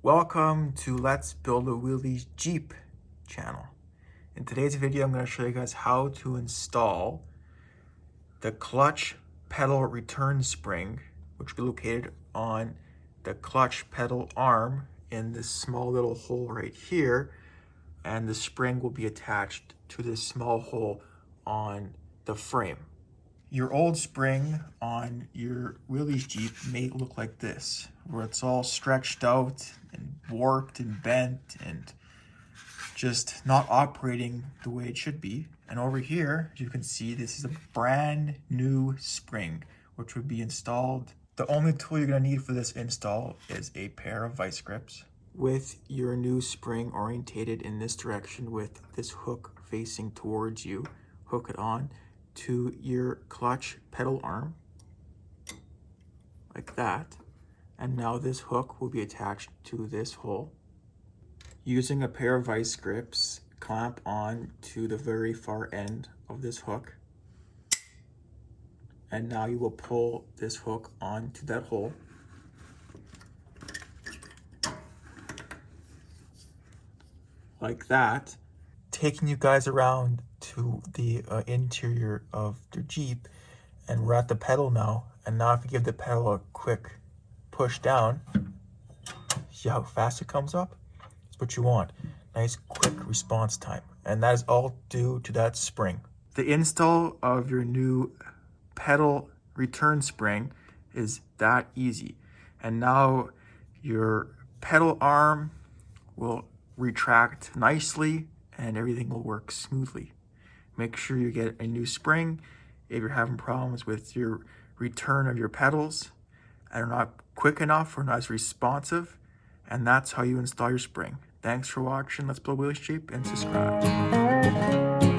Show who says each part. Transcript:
Speaker 1: Welcome to Let's Build a Willys Jeep channel. In today's video, I'm going to show you guys how to install the clutch pedal return spring, which will be located on the clutch pedal arm in this small little hole right here. And the spring will be attached to this small hole on the frame. Your old spring on your Willys Jeep may look like this, where it's all stretched out and warped and bent and just not operating the way it should be. And over here, as you can see, this is a brand new spring, which would be installed. The only tool you're gonna need for this install is a pair of vice grips with your new spring orientated in this direction with this hook facing towards you. Hook it on to your clutch pedal arm, like that. And now this hook will be attached to this hole. Using a pair of vice grips, clamp on to the very far end of this hook. And now you will pull this hook onto that hole. Like that. Taking you guys around to the interior of the Jeep, and we're at the pedal now. And now if you give the pedal a quick push down, see how fast it comes up? That's what you want. Nice quick response time. And that is all due to that spring. The install of your new pedal return spring is that easy. And now your pedal arm will retract nicely and everything will work smoothly. Make sure you get a new spring if you're having problems with your return of your pedals and are not quick enough or not as responsive. And that's how you install your spring. Thanks for watching. Let's Build Willys Jeep, and subscribe.